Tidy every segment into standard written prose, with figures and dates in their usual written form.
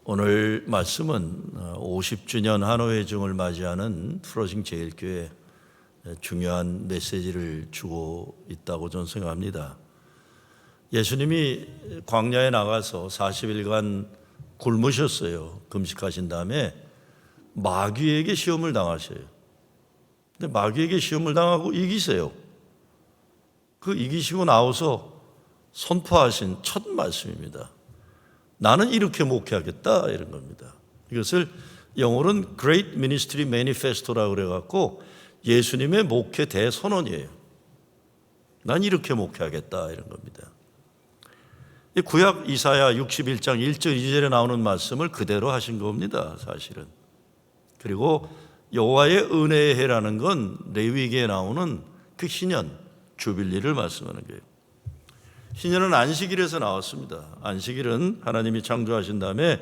오늘 말씀은 50주년 한호회중을 맞이하는 프로징 제일교회 중요한 메시지를 주고 있다고 저는 생각합니다. 예수님이 광야에 나가서 40일간 굶으셨어요. 금식하신 다음에 마귀에게 시험을 당하셔요. 근데 마귀에게 시험을 당하고 이기세요. 그 이기시고 나와서 선포하신 첫 말씀입니다. 나는 이렇게 목회하겠다, 이런 겁니다. 이것을 영어로는 Great Ministry Manifesto라고 그래갖고 예수님의 목회 대선언이에요. 난 이렇게 목회하겠다, 이런 겁니다. 이 구약 이사야 61장 1절 2절에 나오는 말씀을 그대로 하신 겁니다, 사실은. 그리고 여호와의 은혜의 해라는 건 레위기에 나오는 그 희년, 주빌리를 말씀하는 거예요. 희년은 안식일에서 나왔습니다. 안식일은 하나님이 창조하신 다음에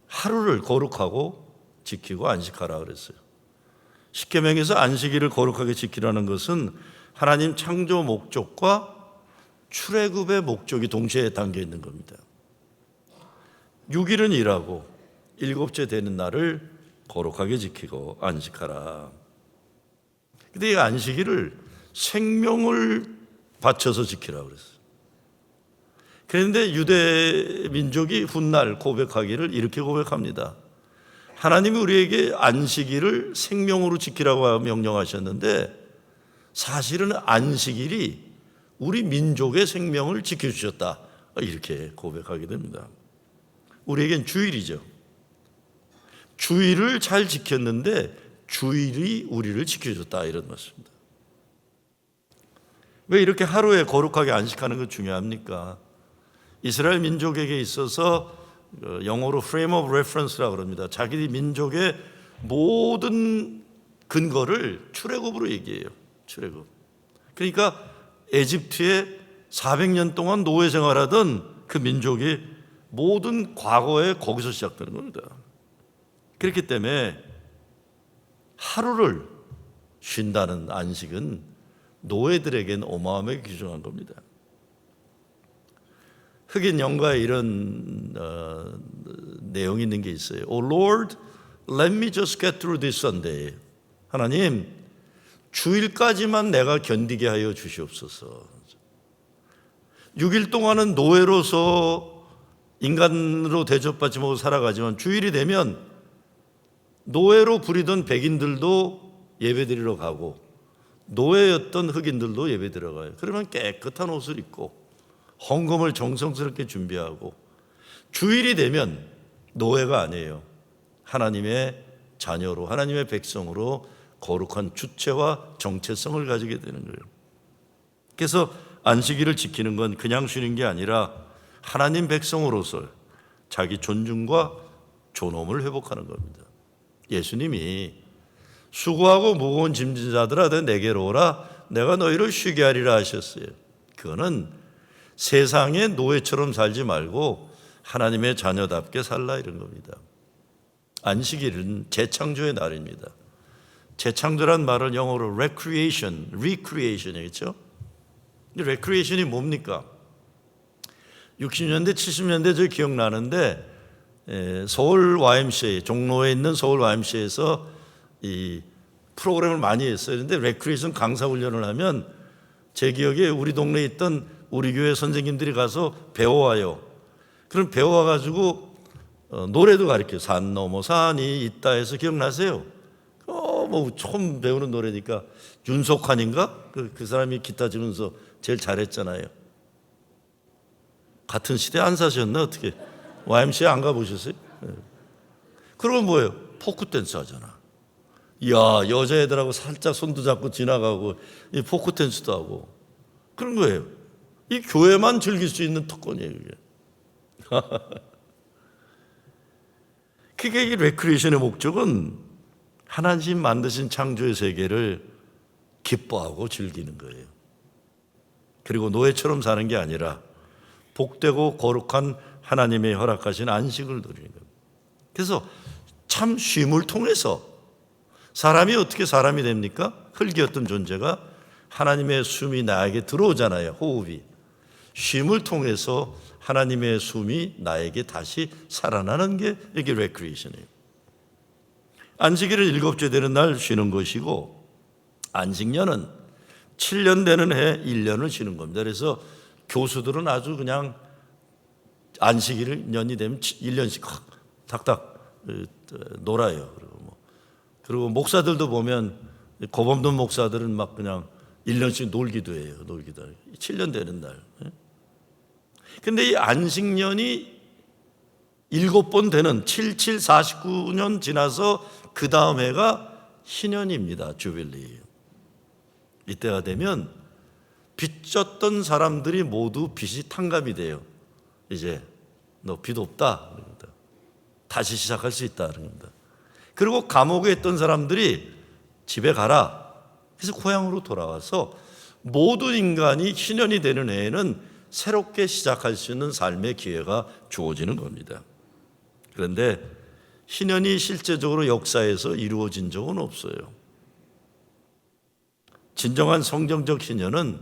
하루를 거룩하고 지키고 안식하라 그랬어요. 십계명에서 안식일을 거룩하게 지키라는 것은 하나님 창조 목적과 출애굽의 목적이 동시에 담겨 있는 겁니다. 6일은 일하고 일곱째 되는 날을 거룩하게 지키고 안식하라. 근데 이 안식일을 생명을 바쳐서 지키라고 그랬어요. 그런데 유대 민족이 훗날 고백하기를 이렇게 고백합니다. 하나님이 우리에게 안식일을 생명으로 지키라고 명령하셨는데 사실은 안식일이 우리 민족의 생명을 지켜주셨다, 이렇게 고백하게 됩니다. 우리에겐 주일이죠. 주일을 잘 지켰는데 주일이 우리를 지켜줬다, 이런 말씀입니다. 왜 이렇게 하루에 거룩하게 안식하는 게 중요합니까? 이스라엘 민족에게 있어서 영어로 frame of reference라고 합니다. 자기 민족의 모든 근거를 출애굽으로 얘기해요. 출애굽. 그러니까 에집트에 400년 동안 노예 생활하던 그 민족이 모든 과거에 거기서 시작되는 겁니다. 그렇기 때문에 하루를 쉰다는 안식은 노예들에겐 어마어마하게 귀중한 겁니다. 흑인 영가에 이런 내용이 있는 게 있어요. Oh Lord, let me just get through this Sunday. 하나님, 주일까지만 내가 견디게 하여 주시옵소서. 6일 동안은 노예로서 인간으로 대접받지 못하고 살아가지만 주일이 되면 노예로 부리던 백인들도 예배드리러 가고 노예였던 흑인들도 예배 들어가요. 그러면 깨끗한 옷을 입고 헌금을 정성스럽게 준비하고 주일이 되면 노예가 아니에요. 하나님의 자녀로, 하나님의 백성으로 거룩한 주체와 정체성을 가지게 되는 거예요. 그래서 안식일을 지키는 건 그냥 쉬는 게 아니라 하나님 백성으로서 자기 존중과 존엄을 회복하는 겁니다. 예수님이 수고하고 무거운 짐진 자들아 내게로 오라, 내가 너희를 쉬게 하리라 하셨어요. 그거는 세상의 노예처럼 살지 말고 하나님의 자녀답게 살라, 이런 겁니다. 안식일은 재창조의 날입니다. 재창조란 말을 영어로 recreation이겠죠. recreation이 뭡니까? 60년대 70년대 저 기억나는데 서울 YMCA, 종로에 있는 서울 YMCA에서 이 프로그램을 많이 했어요. 그런데 레크리에이션 강사 훈련을 하면 제 기억에 우리 동네에 있던 우리 교회 선생님들이 가서 배워와요. 그럼 배워와가지고 노래도 가르쳐요. 산 넘어 산이 있다 해서 기억나세요? 뭐 처음 배우는 노래니까 윤석환인가? 그 사람이 기타 치면서 제일 잘했잖아요. 같은 시대 안 사셨나 어떻게? YMCA 안 가보셨어요? 그러면 뭐예요? 포크 댄스 하잖아. 이야, 여자애들하고 살짝 손도 잡고 지나가고 이 포크 댄스도 하고 그런 거예요. 이 교회만 즐길 수 있는 특권이에요, 그게. 그게 이 레크리에이션의 목적은 하나님 만드신 창조의 세계를 기뻐하고 즐기는 거예요. 그리고 노예처럼 사는 게 아니라 복되고 거룩한 하나님의 허락하신 안식을 누리는 거예요. 그래서 참 쉼을 통해서 사람이 어떻게 사람이 됩니까? 흙이었던 존재가 하나님의 숨이 나에게 들어오잖아요. 호흡이. 쉼을 통해서 하나님의 숨이 나에게 다시 살아나는 게 이게 레크리에이션이에요. 안식일은 7째 되는 날 쉬는 것이고, 안식년은 7년 되는 해 1년을 쉬는 겁니다. 그래서 교수들은 아주 그냥 안식일년이 되면 1년씩 탁탁 놀아요. 그리고 목사들도 보면 겁 없는 목사들은 막 그냥 1년씩 놀기도 해요. 7년 되는 날. 근데 이 안식년이 7번 되는 77, 49년 지나서 그 다음 해가 희년입니다. 주빌리. 이때가 되면 빚졌던 사람들이 모두 빚이 탕감이 돼요. 이제 너 빚 없다. 다시 시작할 수 있다. 그리고 감옥에 있던 사람들이 집에 가라. 그래서 고향으로 돌아와서 모든 인간이 희년이 되는 해에는 새롭게 시작할 수 있는 삶의 기회가 주어지는 겁니다. 그런데 희년이 실제적으로 역사에서 이루어진 적은 없어요. 진정한 성경적 희년은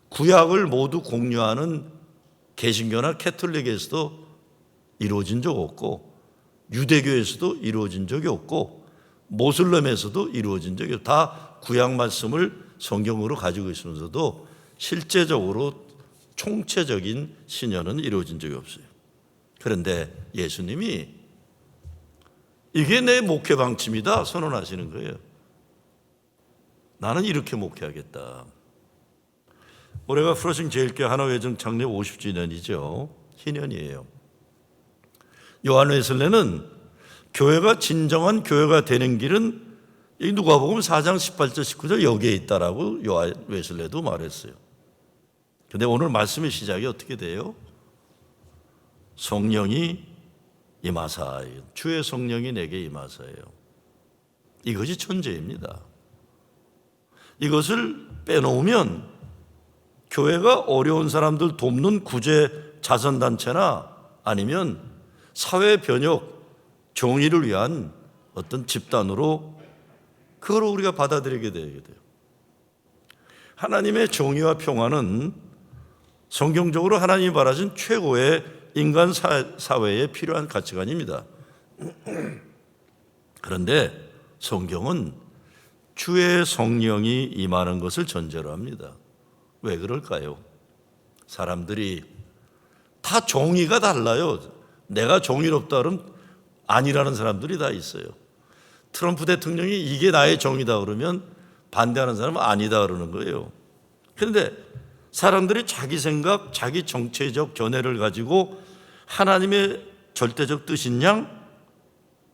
구약을 모두 공유하는 개신교나 캐톨릭에서도 이루어진 적 없고, 유대교에서도 이루어진 적이 없고, 모슬렘에서도 이루어진 적이 없고, 다 구약 말씀을 성경으로 가지고 있으면서도 실제적으로 총체적인 신년은 이루어진 적이 없어요. 그런데 예수님이 이게 내 목회 방침이다 선언하시는 거예요. 나는 이렇게 목회하겠다. 올해가 프로싱 제일교회 하나회정 창립 50주년이죠. 희년이에요. 요한 웨슬레는 교회가 진정한 교회가 되는 길은 이 누가복음 4장 18절 19절 여기에 있다라고 요한 웨슬레도 말했어요. 근데 오늘 말씀의 시작이 어떻게 돼요? 성령이 임하사예요. 주의 성령이 내게 임하사예요. 이것이 천재입니다. 이것을 빼놓으면 교회가 어려운 사람들 돕는 구제 자선단체나 아니면 사회 변혁, 정의를 위한 어떤 집단으로 그걸 우리가 받아들이게 되게 돼요. 하나님의 정의와 평화는 성경적으로 하나님이 바라신 최고의 인간 사회에 필요한 가치관입니다. 그런데 성경은 주의 성령이 임하는 것을 전제로 합니다. 왜 그럴까요? 사람들이 다 정의가 달라요. 내가 정의롭다 그러면 아니라는 사람들이 다 있어요. 트럼프 대통령이 이게 나의 정의다 그러면 반대하는 사람은 아니다 그러는 거예요. 그런데 사람들이 자기 생각, 자기 정체적 견해를 가지고 하나님의 절대적 뜻인 양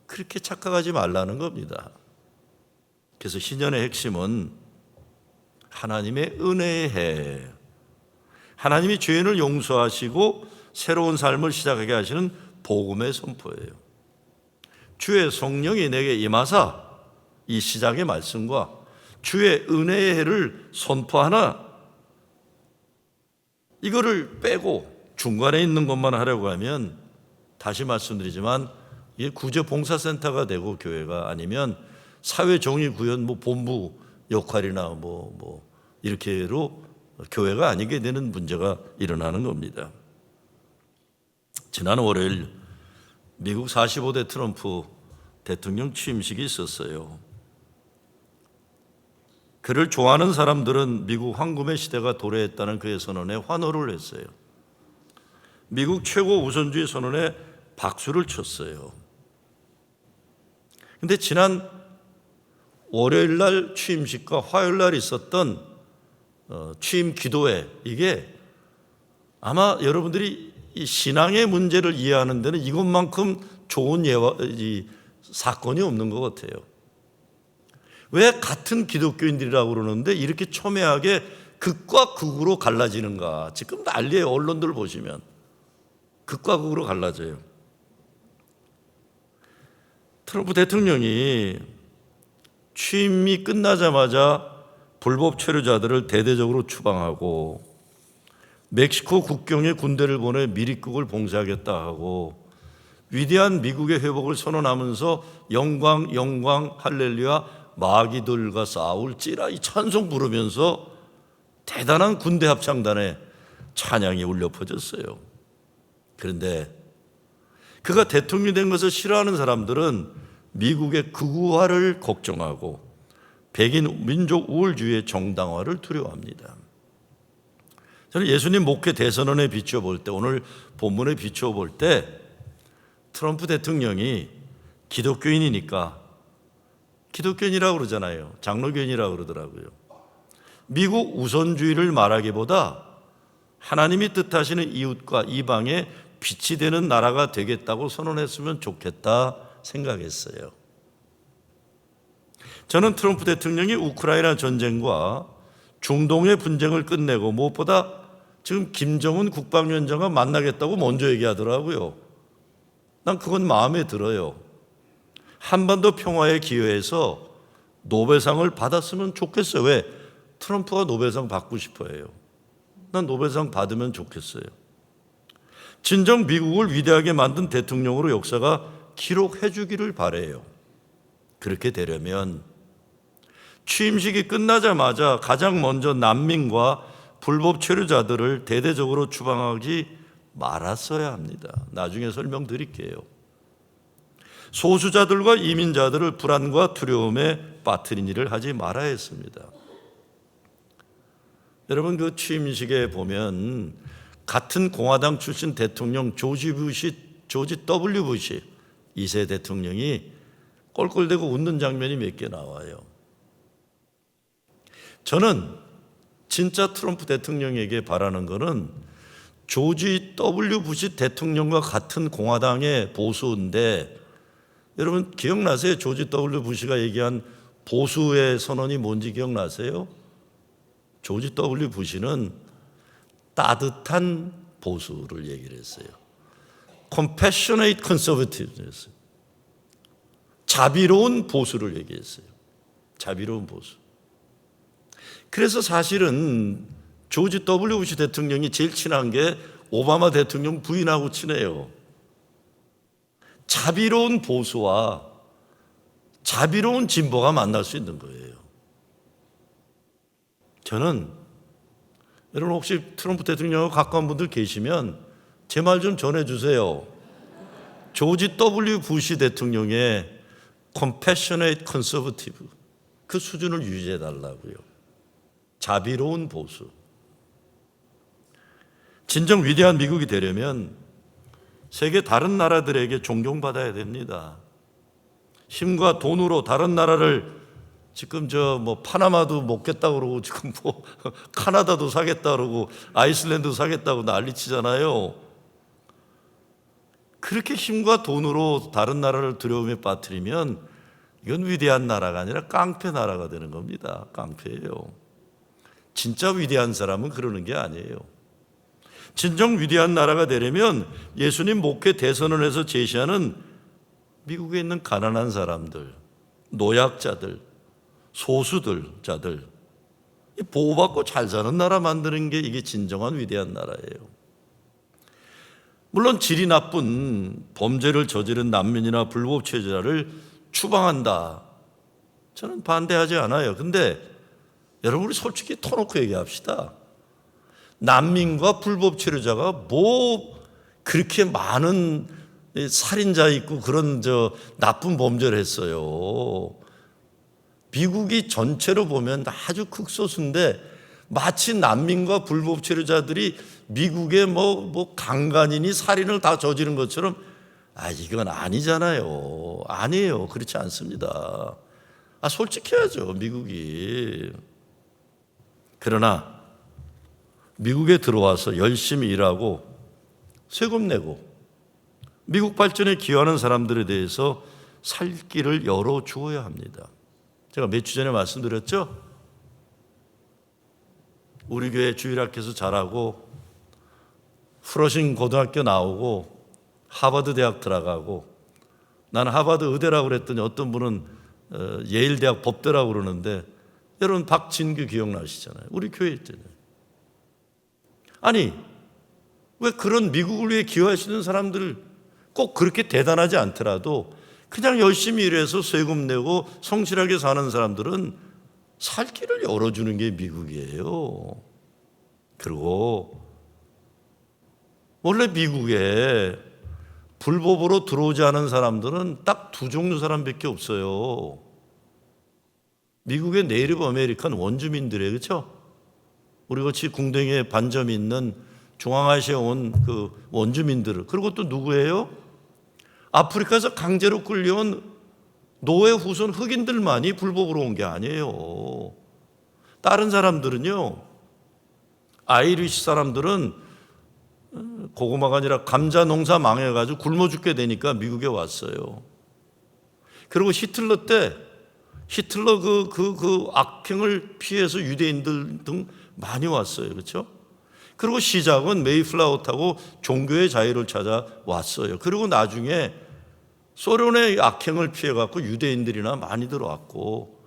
그렇게 착각하지 말라는 겁니다. 그래서 희년의 핵심은 하나님의 은혜의 해, 하나님이 죄인을 용서하시고 새로운 삶을 시작하게 하시는 복음의 선포예요. 주의 성령이 내게 임하사 이 시작의 말씀과 주의 은혜의 해를 선포하나 이거를 빼고 중간에 있는 것만 하려고 하면 다시 말씀드리지만 이게 구제봉사센터가 되고 교회가 아니면 사회정의구현 본부 역할이나 이렇게로 교회가 아니게 되는 문제가 일어나는 겁니다. 지난 월요일 미국 45대 트럼프 대통령 취임식이 있었어요. 그를 좋아하는 사람들은 미국 황금의 시대가 도래했다는 그의 선언에 환호를 했어요. 미국 최고 우선주의 선언에 박수를 쳤어요. 그런데 지난 월요일 날 취임식과 화요일 날 있었던 취임 기도회, 이게 아마 여러분들이 이 신앙의 문제를 이해하는 데는 이것만큼 좋은 사건이 없는 것 같아요. 왜 같은 기독교인들이라고 그러는데 이렇게 첨예하게 극과 극으로 갈라지는가? 지금 난리예요. 언론들 보시면 극과 극으로 갈라져요. 트럼프 대통령이 취임이 끝나자마자 불법 체류자들을 대대적으로 추방하고 멕시코 국경에 군대를 보내 미립국을 봉쇄하겠다 하고 위대한 미국의 회복을 선언하면서 영광 영광 할렐루야 마귀들과 싸울지라 이 찬송 부르면서 대단한 군대 합창단에 찬양이 울려 퍼졌어요. 그런데 그가 대통령이 된 것을 싫어하는 사람들은 미국의 극우화를 걱정하고 백인 민족 우월주의의 정당화를 두려워합니다. 저는 예수님 목회 대선언에 비춰볼 때, 오늘 본문에 비춰볼 때 트럼프 대통령이 기독교인이니까, 기독교인이라고 그러잖아요. 장로교인이라고 그러더라고요. 미국 우선주의를 말하기보다 하나님이 뜻하시는 이웃과 이방에 빛이 되는 나라가 되겠다고 선언했으면 좋겠다 생각했어요. 저는 트럼프 대통령이 우크라이나 전쟁과 중동의 분쟁을 끝내고 무엇보다 지금 김정은 국방위원장과 만나겠다고 먼저 얘기하더라고요. 난 그건 마음에 들어요. 한반도 평화에 기여해서 노벨상을 받았으면 좋겠어요. 왜? 트럼프가 노벨상 받고 싶어 해요. 난 노벨상 받으면 좋겠어요. 진정 미국을 위대하게 만든 대통령으로 역사가 기록해 주기를 바라요. 그렇게 되려면 취임식이 끝나자마자 가장 먼저 난민과 불법 체류자들을 대대적으로 추방하지 말았어야 합니다. 나중에 설명드릴게요. 소수자들과 이민자들을 불안과 두려움에 빠뜨린 일을 하지 말아야 했습니다. 여러분, 그 취임식에 보면 같은 공화당 출신 대통령 조지 W. 부시 2세 대통령이 꼴꼴대고 웃는 장면이 몇 개 나와요. 저는 진짜 트럼프 대통령에게 바라는 것은 조지 W. 부시 대통령과 같은 공화당의 보수인데, 여러분 기억나세요? 조지 W. 부시가 얘기한 보수의 선언이 뭔지 기억나세요? 조지 W. 부시는 따뜻한 보수를 얘기를 했어요. Compassionate conservatism. 자비로운 보수를 얘기했어요. 자비로운 보수. 그래서 사실은 조지 W. 부시 대통령이 제일 친한 게 오바마 대통령 부인하고 친해요. 자비로운 보수와 자비로운 진보가 만날 수 있는 거예요. 저는 여러분 혹시 트럼프 대통령과 가까운 분들 계시면 제 말 좀 전해주세요. 조지 W. 부시 대통령의 Compassionate Conservative, 그 수준을 유지해 달라고요. 자비로운 보수. 진정 위대한 미국이 되려면 세계 다른 나라들에게 존경받아야 됩니다. 힘과 돈으로 다른 나라를 지금 파나마도 먹겠다고 그러고 지금 카나다도 사겠다 그러고 아이슬란드도 사겠다고 난리치잖아요. 그렇게 힘과 돈으로 다른 나라를 두려움에 빠뜨리면 이건 위대한 나라가 아니라 깡패 나라가 되는 겁니다. 깡패예요. 진짜 위대한 사람은 그러는 게 아니에요. 진정 위대한 나라가 되려면 예수님 목회 대선언에서 제시하는 미국에 있는 가난한 사람들, 노약자들, 소수자들 보호받고 잘 사는 나라 만드는 게 이게 진정한 위대한 나라예요. 물론 질이 나쁜 범죄를 저지른 난민이나 불법 체류자를 추방한다, 저는 반대하지 않아요. 근데 여러분, 우리 솔직히 터놓고 얘기합시다. 난민과 불법 체류자가 뭐 그렇게 많은 살인자 있고 그런 나쁜 범죄를 했어요. 미국이 전체로 보면 아주 극소수인데 마치 난민과 불법 체류자들이 미국의 강간이니 살인을 다 저지른 것처럼, 이건 아니잖아요. 아니에요. 그렇지 않습니다. 솔직해야죠, 미국이. 그러나 미국에 들어와서 열심히 일하고 세금 내고 미국 발전에 기여하는 사람들에 대해서 살 길을 열어주어야 합니다. 제가 몇 주 전에 말씀드렸죠? 우리 교회 주일학교에서 자라고 프러싱 고등학교 나오고 하버드 대학 들어가고, 나는 하버드 의대라고 그랬더니 어떤 분은 예일 대학 법대라고 그러는데, 여러분 박진규 기억나시잖아요. 우리 교회 있잖아요. 아니, 왜 그런 미국을 위해 기여하시는 사람들 꼭 그렇게 대단하지 않더라도 그냥 열심히 일해서 세금 내고 성실하게 사는 사람들은 살 길을 열어주는 게 미국이에요. 그리고 원래 미국에 불법으로 들어오지 않은 사람들은 딱 두 종류 사람밖에 없어요. 미국의 네이티브 아메리칸 원주민들이에요. 그렇죠? 우리 같이 궁뎅이에 반점이 있는 중앙아시아에 온 그 원주민들. 그리고 또 누구예요? 아프리카에서 강제로 끌려온 노예 후손 흑인들만이 불법으로 온 게 아니에요. 다른 사람들은요, 아이리시 사람들은 고구마가 아니라 감자 농사 망해가지고 굶어 죽게 되니까 미국에 왔어요. 그리고 히틀러 때 히틀러 그 악행을 피해서 유대인들 등 많이 왔어요. 그렇죠? 그리고 시작은 메이플라워 타고 종교의 자유를 찾아 왔어요. 그리고 나중에 소련의 악행을 피해갖고 유대인들이나 많이 들어왔고,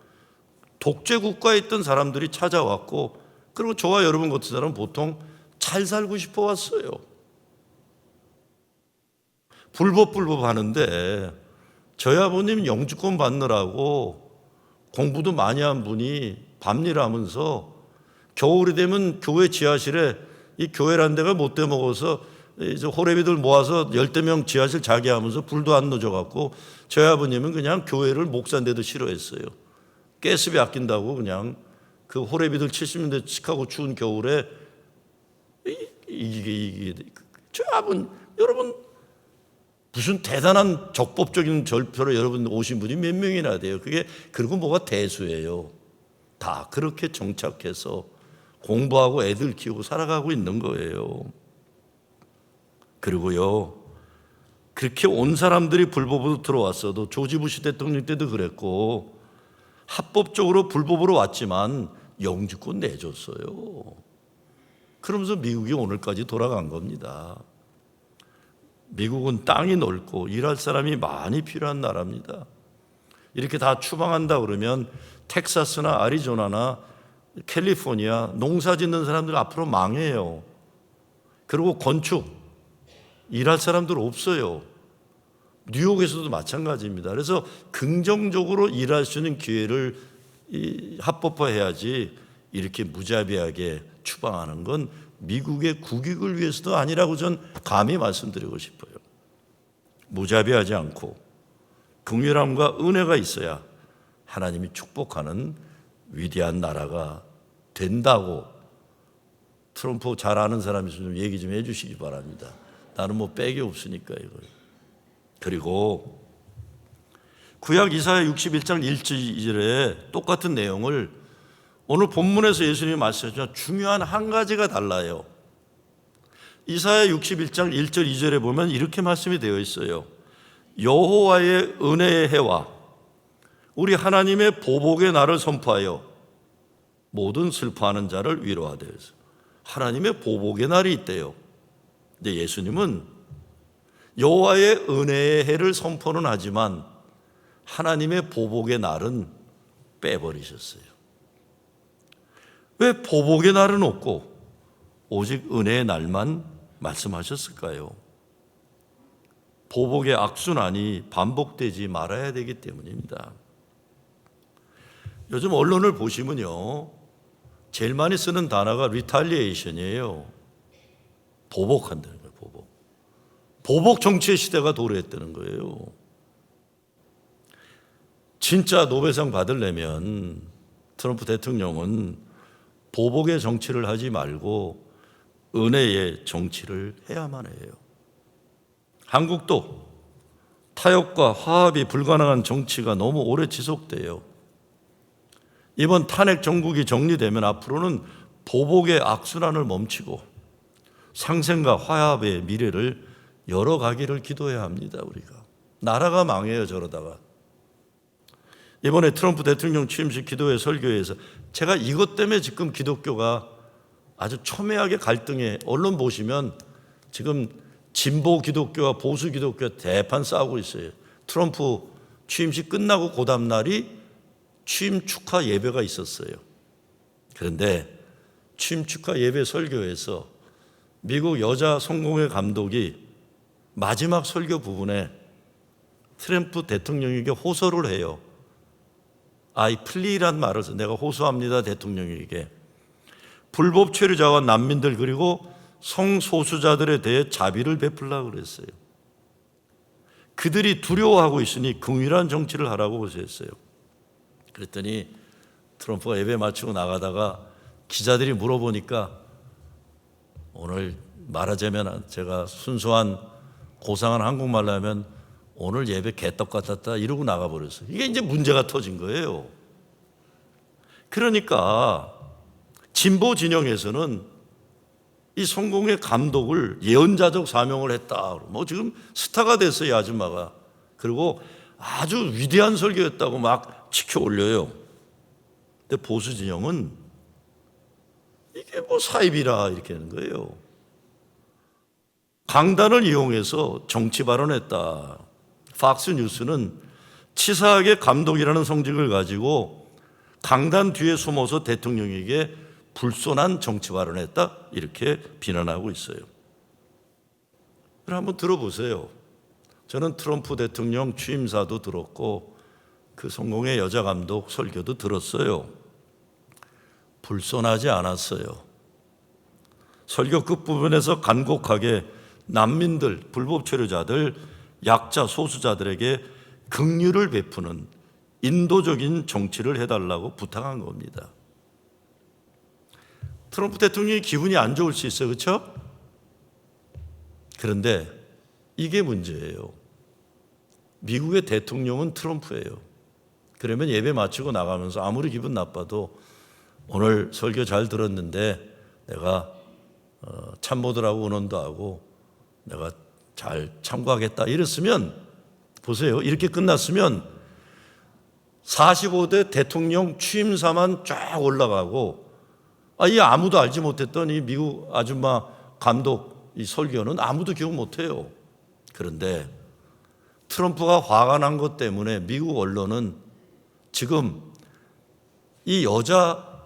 독재 국가에 있던 사람들이 찾아왔고, 그리고 저와 여러분 같은 사람은 보통 잘 살고 싶어 왔어요. 불법 하는데, 저희 아버님 영주권 받느라고 공부도 많이 한 분이 밤일하면서 겨울이 되면 교회 지하실에, 이 교회라는 데가 못돼 먹어서 이제 호래비들 모아서 10명 지하실 자게 하면서 불도 안 넣어줘갖고, 저희 아버님은 그냥 교회를 목사인데도 싫어했어요. 가스비 아낀다고 그냥 그 호래비들 70년대 시카고 추운 겨울에 이게 저희 아버님, 여러분 무슨 대단한 적법적인 절표로 여러분 오신 분이 몇 명이나 돼요. 그게 그리고 뭐가 대수예요. 다 그렇게 정착해서 공부하고 애들 키우고 살아가고 있는 거예요. 그리고요, 그렇게 온 사람들이 불법으로 들어왔어도 조지 부시 대통령 때도 그랬고, 합법적으로 불법으로 왔지만 영주권 내줬어요. 그러면서 미국이 오늘까지 돌아간 겁니다. 미국은 땅이 넓고 일할 사람이 많이 필요한 나라입니다. 이렇게 다 추방한다 그러면 텍사스나 아리조나나 캘리포니아 농사 짓는 사람들 앞으로 망해요. 그리고 건축 일할 사람들 없어요. 뉴욕에서도 마찬가지입니다. 그래서 긍정적으로 일할 수 있는 기회를 합법화해야지, 이렇게 무자비하게 추방하는 건 미국의 국익을 위해서도 아니라고 전 감히 말씀드리고 싶어요. 무자비하지 않고 긍휼함과 은혜가 있어야 하나님이 축복하는 위대한 나라가 된다고, 트럼프 잘 아는 사람이 좀 얘기 좀 해주시기 바랍니다. 나는 뭐 빼기 없으니까 이걸. 그리고 구약 이사야 61장 1-2절에 똑같은 내용을 오늘 본문에서 예수님이 말씀하셨지만 중요한 한 가지가 달라요. 이사야 61장 1절 2절에 보면 이렇게 말씀이 되어 있어요. 여호와의 은혜의 해와 우리 하나님의 보복의 날을 선포하여 모든 슬퍼하는 자를 위로하되. 하나님의 보복의 날이 있대요. 근데 예수님은 여호와의 은혜의 해를 선포는 하지만 하나님의 보복의 날은 빼버리셨어요. 왜 보복의 날은 없고 오직 은혜의 날만 말씀하셨을까요? 보복의 악순환이 반복되지 말아야 되기 때문입니다. 요즘 언론을 보시면요, 제일 많이 쓰는 단어가 리탈리에이션이에요. 보복한다는 거예요. 보복 정치의 시대가 도래했다는 거예요. 진짜 노벨상 받으려면 트럼프 대통령은 보복의 정치를 하지 말고 은혜의 정치를 해야만 해요. 한국도 타협과 화합이 불가능한 정치가 너무 오래 지속돼요. 이번 탄핵 정국이 정리되면 앞으로는 보복의 악순환을 멈추고 상생과 화합의 미래를 열어가기를 기도해야 합니다. 우리가 나라가 망해요 저러다가. 이번에 트럼프 대통령 취임식 기도회 설교에서 제가 이것 때문에 지금 기독교가 아주 첨예하게 갈등해, 언론 보시면 지금 진보 기독교와 보수 기독교가 대판 싸우고 있어요. 트럼프 취임식 끝나고 그 다음날이 취임 축하 예배가 있었어요. 그런데 취임 축하 예배 설교에서 미국 여자 성공회 감독이 마지막 설교 부분에 트럼프 대통령에게 호소를 해요. I plead란 말을 해서 내가 호소합니다 대통령에게. 불법 체류자와 난민들 그리고 성소수자들에 대해 자비를 베풀려고 그랬어요. 그들이 두려워하고 있으니 긍휼한 정치를 하라고 그랬어요. 그랬더니 트럼프가 예배 마치고 나가다가 기자들이 물어보니까 오늘 말하자면 제가 순수한 고상한 한국말로 하면 오늘 예배 개떡 같았다 이러고 나가버렸어요. 이게 이제 문제가 터진 거예요. 그러니까 진보 진영에서는 이 성공의 감독을 예언자적 사명을 했다. 뭐 지금 스타가 됐어요, 이 아줌마가. 그리고 아주 위대한 설교였다고 막 치켜 올려요. 근데 보수 진영은 이게 뭐 사입이라 이렇게 하는 거예요. 강단을 이용해서 정치 발언했다. 팍스 뉴스는 치사하게 감독이라는 성직을 가지고 강단 뒤에 숨어서 대통령에게 불손한 정치 발언했다 이렇게 비난하고 있어요. 그럼 한번 들어보세요. 저는 트럼프 대통령 취임사도 들었고 그 성공의 여자 감독 설교도 들었어요. 불손하지 않았어요. 설교 끝부분에서 간곡하게 난민들, 불법 체류자들, 약자, 소수자들에게 긍휼을 베푸는 인도적인 정치를 해달라고 부탁한 겁니다. 트럼프 대통령이 기분이 안 좋을 수 있어요. 그렇죠? 그런데 이게 문제예요. 미국의 대통령은 트럼프예요. 그러면 예배 마치고 나가면서 아무리 기분 나빠도 오늘 설교 잘 들었는데 내가 참모들하고 의논도 하고 내가 잘 참고하겠다 이랬으면 보세요. 이렇게 끝났으면 45대 대통령 취임사만 쫙 올라가고 이 아무도 알지 못했던 이 미국 아줌마 감독 이 설교는 아무도 기억 못해요. 그런데 트럼프가 화가 난 것 때문에 미국 언론은 지금 이 여자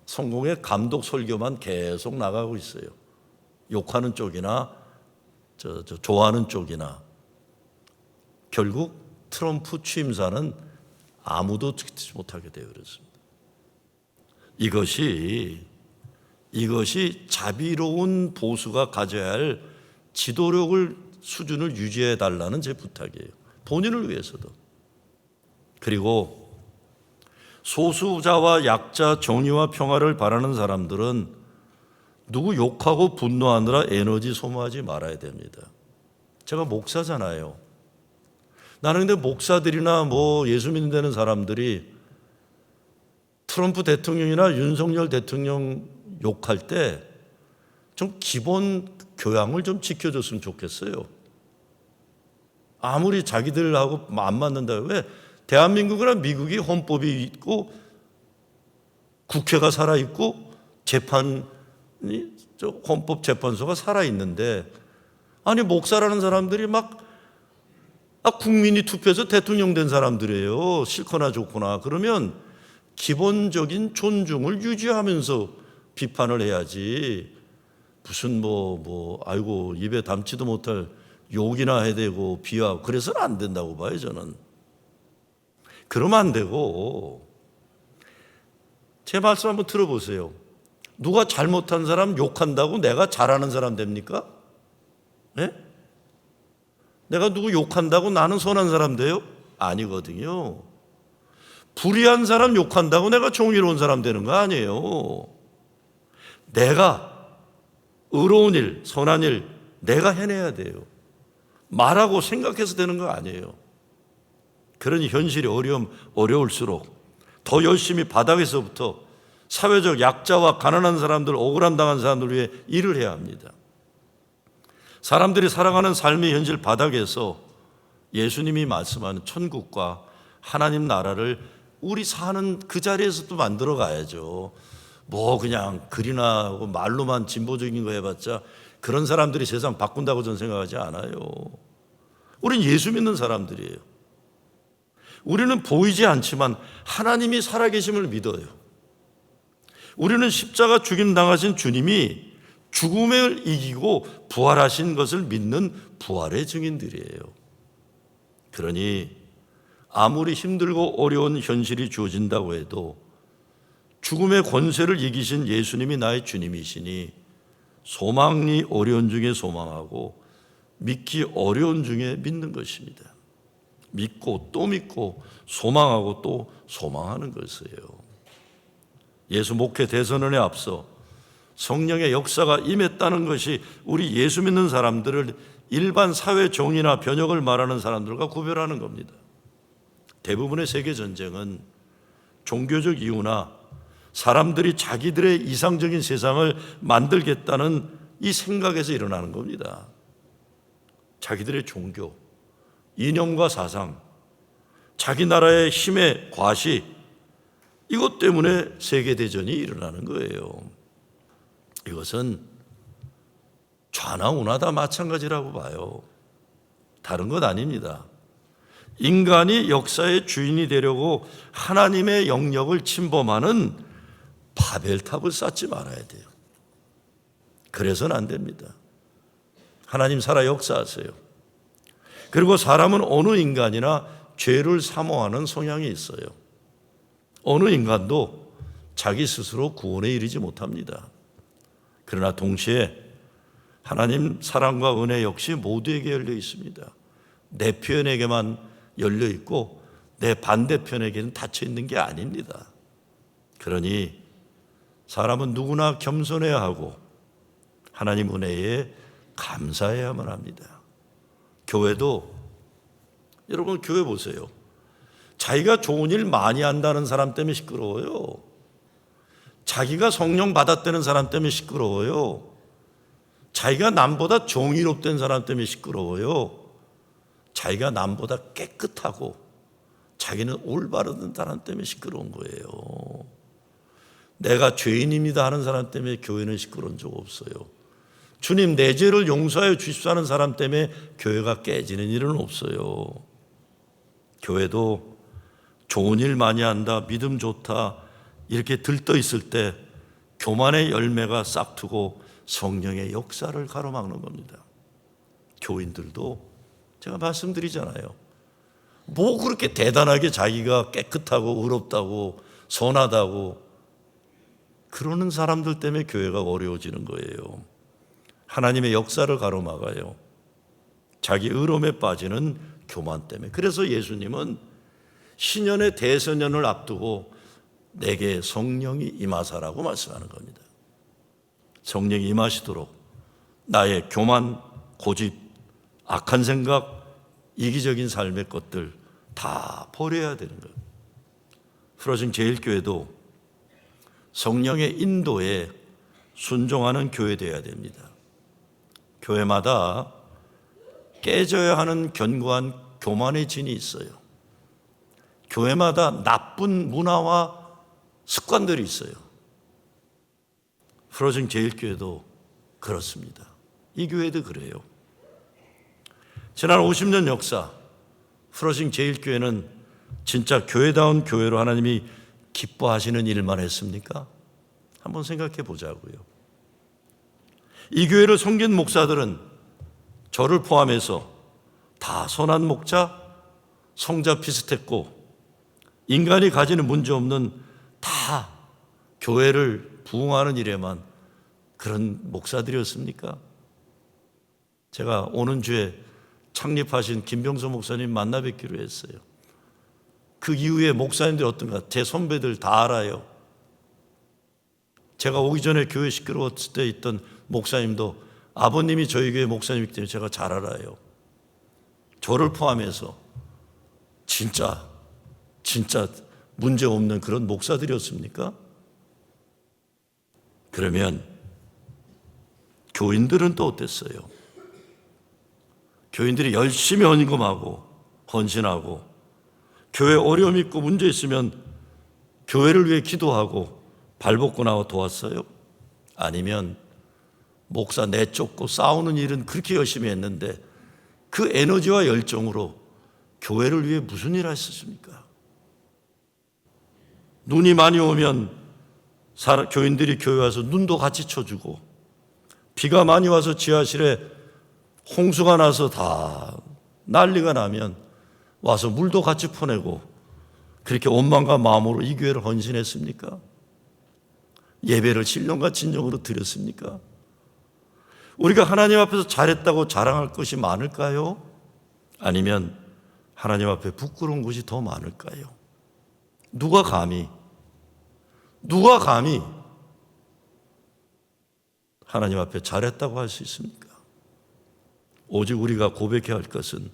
성공의 감독 설교만 계속 나가고 있어요. 욕하는 쪽이나 좋아하는 쪽이나. 결국 트럼프 취임사는 아무도 듣지 못하게 되어 그렇습니다. 이것이 자비로운 보수가 가져야 할 지도력을 수준을 유지해 달라는 제 부탁이에요. 본인을 위해서도. 그리고 소수자와 약자 정의와 평화를 바라는 사람들은 누구 욕하고 분노하느라 에너지 소모하지 말아야 됩니다. 제가 목사잖아요. 나는 근데 목사들이나 뭐 예수 믿는 사람들이 트럼프 대통령이나 윤석열 대통령 욕할 때 좀 기본 교양을 좀 지켜줬으면 좋겠어요. 아무리 자기들하고 안 맞는다. 왜? 대한민국이나 미국이 헌법이 있고 국회가 살아있고 헌법재판소가 살아있는데 아니 목사라는 사람들이 막 국민이 투표해서 대통령 된 사람들이에요. 싫거나 좋거나. 그러면 기본적인 존중을 유지하면서 비판을 해야지 무슨 아이고 입에 담지도 못할 욕이나 해야 되고 비하하고 그래서는 안 된다고 봐요. 저는 그러면 안 되고 제 말씀 한번 들어보세요. 누가 잘못한 사람 욕한다고 내가 잘하는 사람 됩니까? 네? 내가 누구 욕한다고 나는 선한 사람 돼요? 아니거든요. 불의한 사람 욕한다고 내가 정의로운 사람 되는 거 아니에요. 내가 의로운 일, 선한 일 내가 해내야 돼요. 말하고 생각해서 되는 거 아니에요. 그러니 현실이 어려울수록 더 열심히 바닥에서부터 사회적 약자와 가난한 사람들, 억울함 당한 사람들 위해 일을 해야 합니다. 사람들이 살아가는 삶의 현실 바닥에서 예수님이 말씀하는 천국과 하나님 나라를 우리 사는 그 자리에서도 만들어 가야죠. 그냥 글이나 하고 말로만 진보적인 거 해봤자 그런 사람들이 세상 바꾼다고 저는 생각하지 않아요. 우린 예수 믿는 사람들이에요. 우리는 보이지 않지만 하나님이 살아계심을 믿어요. 우리는 십자가 죽임 당하신 주님이 죽음을 이기고 부활하신 것을 믿는 부활의 증인들이에요. 그러니 아무리 힘들고 어려운 현실이 주어진다고 해도 죽음의 권세를 이기신 예수님이 나의 주님이시니 소망이 어려운 중에 소망하고 믿기 어려운 중에 믿는 것입니다. 믿고 또 믿고 소망하고 또 소망하는 것이에요. 예수 목회 대선언에 앞서 성령의 역사가 임했다는 것이 우리 예수 믿는 사람들을 일반 사회 종이나 변혁을 말하는 사람들과 구별하는 겁니다. 대부분의 세계 전쟁은 종교적 이유나 사람들이 자기들의 이상적인 세상을 만들겠다는 이 생각에서 일어나는 겁니다. 자기들의 종교, 이념과 사상, 자기 나라의 힘의 과시, 이것 때문에 세계대전이 일어나는 거예요. 이것은 좌나 우나 다 마찬가지라고 봐요. 다른 것 아닙니다. 인간이 역사의 주인이 되려고 하나님의 영역을 침범하는 바벨탑을 쌓지 말아야 돼요. 그래서는 안 됩니다. 하나님 살아 역사하세요. 그리고 사람은 어느 인간이나 죄를 사모하는 성향이 있어요. 어느 인간도 자기 스스로 구원에 이르지 못합니다. 그러나 동시에 하나님 사랑과 은혜 역시 모두에게 열려 있습니다. 내 편에게만 열려 있고 내 반대편에게는 닫혀 있는 게 아닙니다. 그러니 사람은 누구나 겸손해야 하고 하나님 은혜에 감사해야만 합니다. 교회도, 여러분 교회 보세요. 자기가 좋은 일 많이 한다는 사람 때문에 시끄러워요. 자기가 성령 받았다는 사람 때문에 시끄러워요. 자기가 남보다 정의롭다는 사람 때문에 시끄러워요. 자기가 남보다 깨끗하고 자기는 올바른 사람 때문에 시끄러운 거예요. 내가 죄인입니다 하는 사람 때문에 교회는 시끄러운 적 없어요. 주님 내 죄를 용서하여 주십시오 하는 사람 때문에 교회가 깨지는 일은 없어요. 교회도 좋은 일 많이 한다, 믿음 좋다 이렇게 들떠 있을 때 교만의 열매가 싹트고 성령의 역사를 가로막는 겁니다. 교인들도 제가 말씀드리잖아요. 뭐 그렇게 대단하게 자기가 깨끗하고 의롭다고 선하다고 그러는 사람들 때문에 교회가 어려워지는 거예요. 하나님의 역사를 가로막아요. 자기 의로움에 빠지는 교만 때문에. 그래서 예수님은 신년의 대선연을 앞두고 내게 성령이 임하사라고 말씀하는 겁니다. 성령이 임하시도록 나의 교만, 고집, 악한 생각, 이기적인 삶의 것들 다 버려야 되는 거예요. 프로징 제일교회도 성령의 인도에 순종하는 교회 되어야 됩니다. 교회마다 깨져야 하는 견고한 교만의 진이 있어요. 교회마다 나쁜 문화와 습관들이 있어요. 프로징 제일교회도 그렇습니다. 이 교회도 그래요. 지난 50년 역사 프로징 제일교회는 진짜 교회다운 교회로 하나님이 기뻐하시는 일만 했습니까? 한번 생각해 보자고요. 이 교회를 섬긴 목사들은 저를 포함해서 다 선한 목자, 성자 비슷했고 인간이 가지는 문제 없는 다 교회를 부흥하는 일에만 그런 목사들이었습니까? 제가 오는 주에 창립하신 김병서 목사님 만나 뵙기로 했어요. 그 이후에 목사님들이 어떤가 제 선배들 다 알아요. 제가 오기 전에 교회 시끄러웠을 때 있던 목사님도 아버님이 저희 교회 목사님이기 때문에 제가 잘 알아요. 저를 포함해서 진짜 문제 없는 그런 목사들이었습니까? 그러면 교인들은 또 어땠어요? 교인들이 열심히 헌금하고 헌신하고 교회 어려움 있고 문제 있으면 교회를 위해 기도하고 발벗고 나와 도왔어요? 아니면 목사 내쫓고 싸우는 일은 그렇게 열심히 했는데 그 에너지와 열정으로 교회를 위해 무슨 일 하셨습니까? 눈이 많이 오면 교인들이 교회 와서 눈도 같이 쳐주고 비가 많이 와서 지하실에 홍수가 나서 다 난리가 나면 와서 물도 같이 퍼내고 그렇게 온 마음과 마음으로 이 교회를 헌신했습니까? 예배를 신령과 진정으로 드렸습니까? 우리가 하나님 앞에서 잘했다고 자랑할 것이 많을까요? 아니면 하나님 앞에 부끄러운 것이 더 많을까요? 누가 감히 하나님 앞에 잘했다고 할 수 있습니까? 오직 우리가 고백해야 할 것은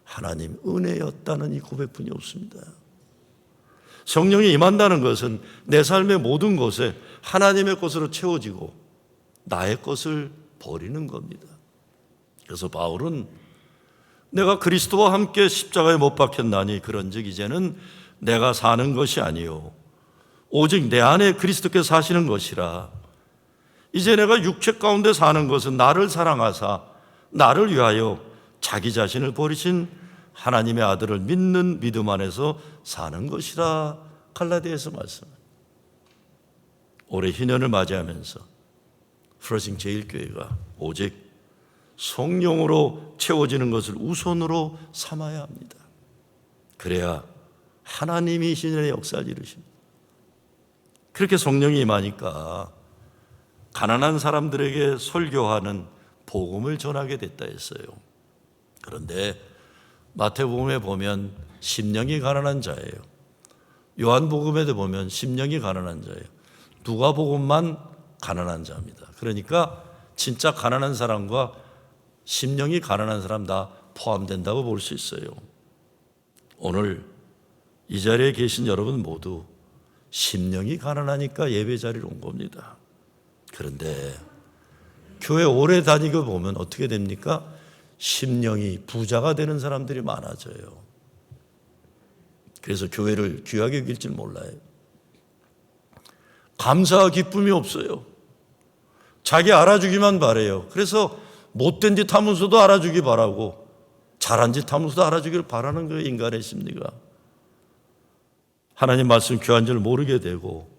하나님 은혜였다는 이 고백뿐이 없습니다. 성령이 임한다는 것은 내 삶의 모든 것에 하나님의 것으로 채워지고 나의 것을 버리는 겁니다. 그래서 바울은 내가 그리스도와 함께 십자가에 못 박혔나니 그런즉 이제는 내가 사는 것이 아니요 오직 내 안에 그리스도께서 사시는 것이라. 이제 내가 육체 가운데 사는 것은 나를 사랑하사 나를 위하여 자기 자신을 버리신 하나님의 아들을 믿는 믿음 안에서 사는 것이라. 갈라디아에서 말씀합니다. 올해 희년을 맞이하면서 프로싱 제1교회가 오직 성령으로 채워지는 것을 우선으로 삼아야 합니다. 그래야 하나님이 신의 역사를 이루십니다. 그렇게 성령이 임하니까 가난한 사람들에게 설교하는 복음을 전하게 됐다 했어요. 그런데 마태복음에 보면 심령이 가난한 자예요. 요한복음에도 보면 심령이 가난한 자예요. 누가복음만 가난한 자입니다. 그러니까 진짜 가난한 사람과 심령이 가난한 사람 다 포함된다고 볼 수 있어요. 오늘 이 자리에 계신 여러분 모두 심령이 가난하니까 예배 자리로 온 겁니다. 그런데 교회 오래 다니고 보면 어떻게 됩니까? 심령이 부자가 되는 사람들이 많아져요. 그래서 교회를 귀하게 여길 줄 몰라요. 감사와 기쁨이 없어요. 자기 알아주기만 바라요. 그래서 못된 짓 하면서도 알아주기 바라고 잘한 짓 하면서도 알아주기를 바라는 거예요. 인간의 심리가. 하나님 말씀 귀한 줄 모르게 되고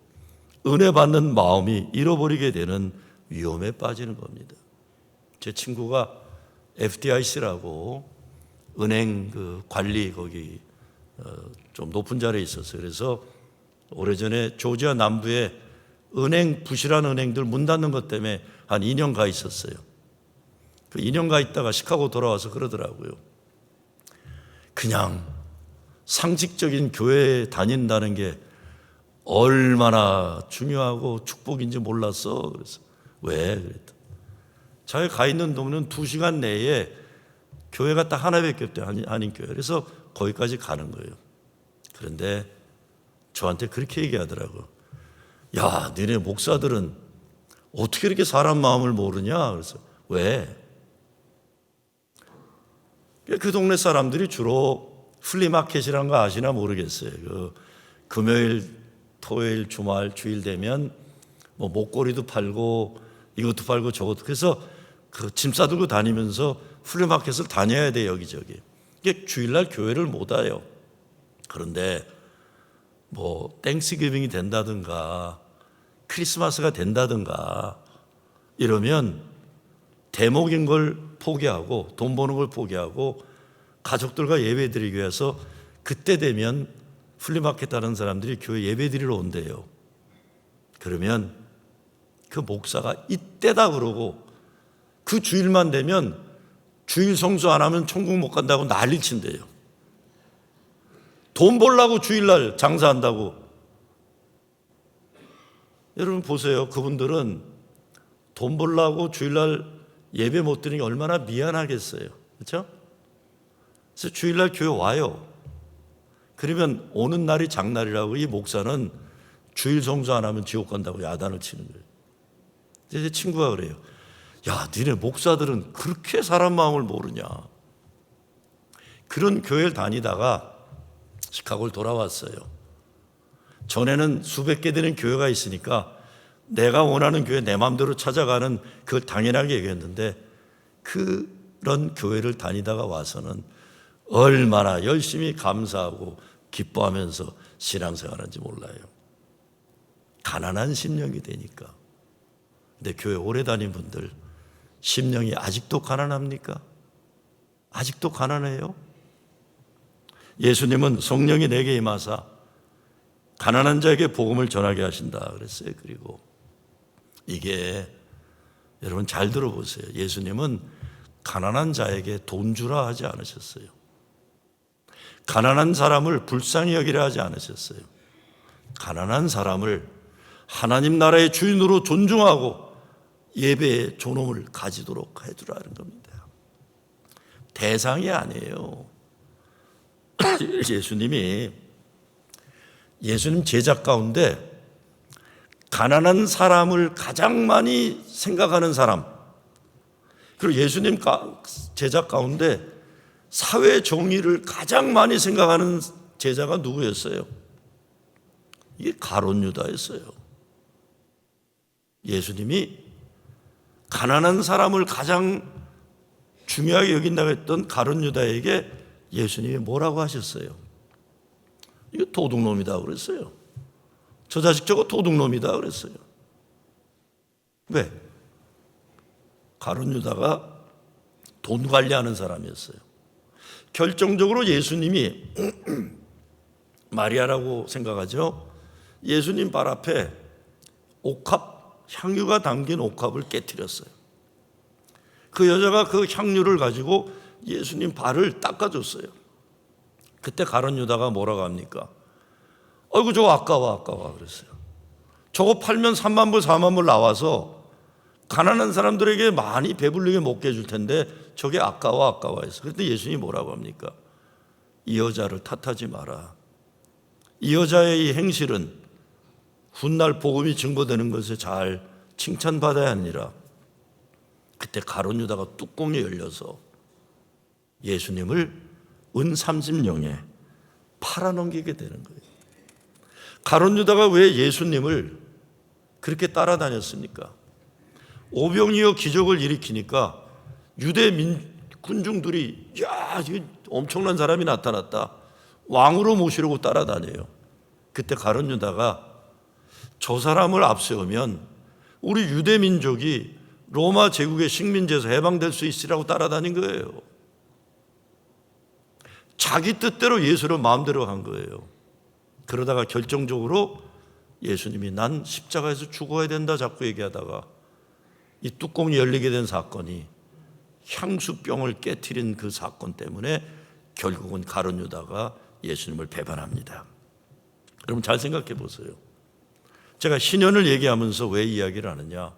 은혜 받는 마음이 잃어버리게 되는 위험에 빠지는 겁니다. 제 친구가 FDIC라고 은행 관리 거기 좀 높은 자리에 있었어요. 그래서 오래전에 조지아 남부에 은행 부실한 은행들 문 닫는 것 때문에 한 2년 가 있었어요. 그 2년 가 있다가 시카고 돌아와서 그러더라고요. 그냥 상식적인 교회에 다닌다는 게 얼마나 중요하고 축복인지 몰랐어. 그래서 왜? 그랬더니 자기 가 있는 동네는 2시간 내에 교회가 딱 하나밖에 없대요. 한인교회. 그래서 거기까지 가는 거예요. 그런데 저한테 그렇게 얘기하더라고요. 야, 너네 목사들은 어떻게 이렇게 사람 마음을 모르냐? 그래서 왜? 그 동네 사람들이 주로 플리마켓이라는 거 아시나 모르겠어요. 그 금요일, 토요일, 주말, 주일 되면 뭐 목걸이도 팔고 이것도 팔고 저것도. 그래서 그 짐 싸들고 다니면서 플리마켓을 다녀야 돼요, 여기저기. 이게 주일날 교회를 못 와요. 그런데 뭐 땡스기빙이 된다든가 크리스마스가 된다든가 이러면 대목인 걸 포기하고 돈 버는 걸 포기하고 가족들과 예배 드리기 위해서 그때 되면 플리마켓 하는 사람들이 교회 예배 드리러 온대요. 그러면 그 목사가 이때다 그러고 그 주일만 되면 주일 성수 안 하면 천국 못 간다고 난리 친대요. 돈 벌려고 주일날 장사한다고. 여러분 보세요. 그분들은 돈 벌려고 주일날 예배 못 드리는 게 얼마나 미안하겠어요. 그렇죠? 그래서 주일날 교회 와요. 그러면 오는 날이 장날이라고 이 목사는 주일 성수 안 하면 지옥 간다고 야단을 치는 거예요. 제 친구가 그래요. 야, 니네 목사들은 그렇게 사람 마음을 모르냐. 그런 교회를 다니다가 시카고를 돌아왔어요. 전에는 수백 개 되는 교회가 있으니까 내가 원하는 교회 내 마음대로 찾아가는 그걸 당연하게 얘기했는데 그런 교회를 다니다가 와서는 얼마나 열심히 감사하고 기뻐하면서 신앙생활하는지 몰라요. 가난한 심령이 되니까. 근데 교회 오래 다닌 분들 심령이 아직도 가난합니까? 아직도 가난해요? 예수님은 성령이 내게 임하사 가난한 자에게 복음을 전하게 하신다 그랬어요. 그리고 이게 여러분 잘 들어보세요. 예수님은 가난한 자에게 돈 주라 하지 않으셨어요. 가난한 사람을 불쌍히 여기라 하지 않으셨어요. 가난한 사람을 하나님 나라의 주인으로 존중하고 예배의 존엄을 가지도록 해주라는 겁니다. 대상이 아니에요. 예수님 제자 가운데 가난한 사람을 가장 많이 생각하는 사람, 그리고 예수님 제자 가운데 사회 정의를 가장 많이 생각하는 제자가 누구였어요? 이게 가룟 유다였어요. 예수님이 가난한 사람을 가장 중요하게 여긴다고 했던 가룟 유다에게 예수님이 뭐라고 하셨어요? 이거 도둑놈이다 그랬어요. 저 자식 저거 도둑놈이다 그랬어요. 왜? 가룟 유다가 돈 관리하는 사람이었어요. 결정적으로 예수님이 마리아라고 생각하죠. 예수님 발 앞에 옥합, 향유가 담긴 옥합을 깨트렸어요. 그 여자가 그 향유를 가지고 예수님 발을 닦아줬어요. 그때 가룟 유다가 뭐라고 합니까? 아이고 저거 아까워 그랬어요. 저거 팔면 3만 불 4만 불 나와서 가난한 사람들에게 많이 배불리게 먹게 해줄 텐데 저게 아까워 해서. 그런데 예수님이 뭐라고 합니까? 이 여자를 탓하지 마라. 이 여자의 이 행실은 훗날 복음이 증거되는 것에 잘 칭찬받아야 하니라. 그때 가룟 유다가 뚜껑이 열려서 예수님을 은 30냥에 팔아넘기게 되는 거예요. 가룟 유다가 왜 예수님을 그렇게 따라다녔습니까? 오병이어 기적을 일으키니까 유대 군중들이 야, 엄청난 사람이 나타났다. 왕으로 모시려고 따라다녀요. 그때 가룟 유다가 저 사람을 앞세우면 우리 유대 민족이 로마 제국의 식민지에서 해방될 수 있으라고 따라다닌 거예요. 자기 뜻대로 예수를 마음대로 한 거예요. 그러다가 결정적으로 예수님이 난 십자가에서 죽어야 된다 자꾸 얘기하다가 이 뚜껑이 열리게 된 사건이 향수병을 깨트린 그 사건 때문에 결국은 가룟 유다가 예수님을 배반합니다. 여러분 잘 생각해 보세요. 제가 신년을 얘기하면서 왜 이야기를 하느냐?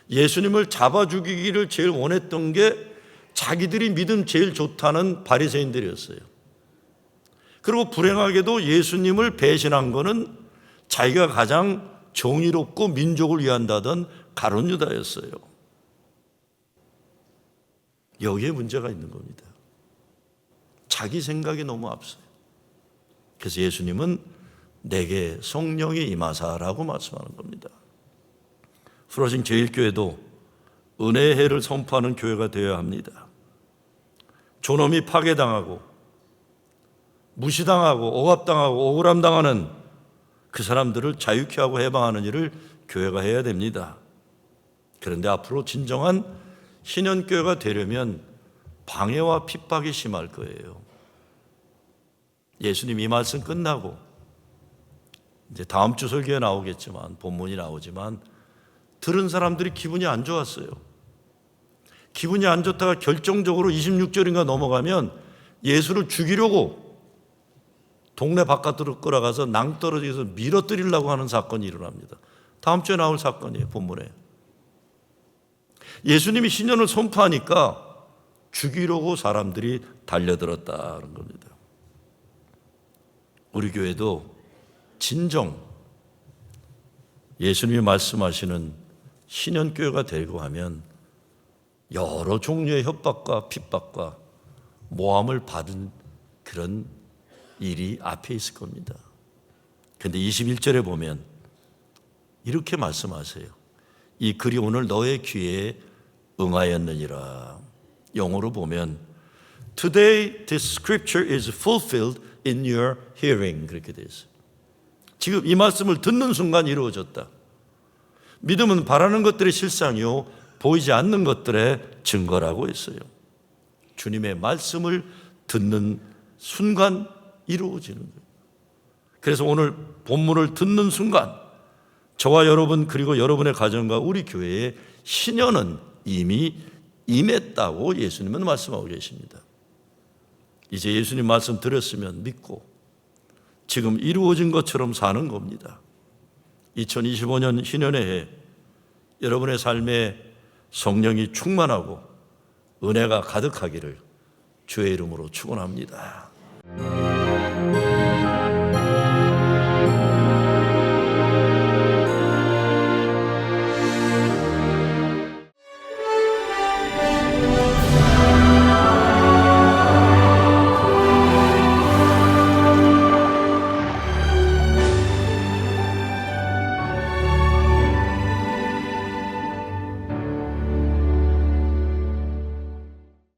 예수님을 잡아 죽이기를 제일 원했던 게 자기들이 믿음 제일 좋다는 바리새인들이었어요. 그리고 불행하게도 예수님을 배신한 거는 자기가 가장 정의롭고 민족을 위한다던 가룟 유다였어요. 여기에 문제가 있는 겁니다. 자기 생각이 너무 앞서요. 그래서 예수님은 내게 성령이 임하사라고 말씀하는 겁니다. 프로징 제1교회도 은혜의 해를 선포하는 교회가 되어야 합니다. 존엄이 파괴당하고 무시당하고 억압당하고 억울함당하는 그 사람들을 자유케 하고 해방하는 일을 교회가 해야 됩니다. 그런데 앞으로 진정한 신현교회가 되려면 방해와 핍박이 심할 거예요. 예수님 이 말씀 끝나고 이제 다음 주 설교에 나오겠지만 본문이 나오지만 들은 사람들이 기분이 안 좋았어요. 기분이 안 좋다가 결정적으로 26절인가 넘어가면 예수를 죽이려고 동네 바깥으로 끌어가서 낭떠러지에서 밀어뜨리려고 하는 사건이 일어납니다. 다음 주에 나올 사건이에요. 본문에. 예수님이 신년을 선포하니까 죽이려고 사람들이 달려들었다는 겁니다. 우리 교회도 진정 예수님이 말씀하시는 신년교회가 되고 하면 여러 종류의 협박과 핍박과 모함을 받은 그런 일이 앞에 있을 겁니다. 그런데 21절에 보면 이렇게 말씀하세요. 이 글이 오늘 너의 귀에 응하였느니라. 영어로 보면 Today this scripture is fulfilled in your hearing. 그렇게 되어 있어요. 지금 이 말씀을 듣는 순간 이루어졌다. 믿음은 바라는 것들의 실상이요 보이지 않는 것들의 증거라고 했어요. 주님의 말씀을 듣는 순간 이루어지는 거예요. 그래서 오늘 본문을 듣는 순간 저와 여러분 그리고 여러분의 가정과 우리 교회에 신년은 이미 임했다고 예수님은 말씀하고 계십니다. 이제 예수님 말씀 들었으면 믿고 지금 이루어진 것처럼 사는 겁니다. 2025년 신년의 해, 여러분의 삶에 성령이 충만하고 은혜가 가득하기를 주의 이름으로 축원합니다.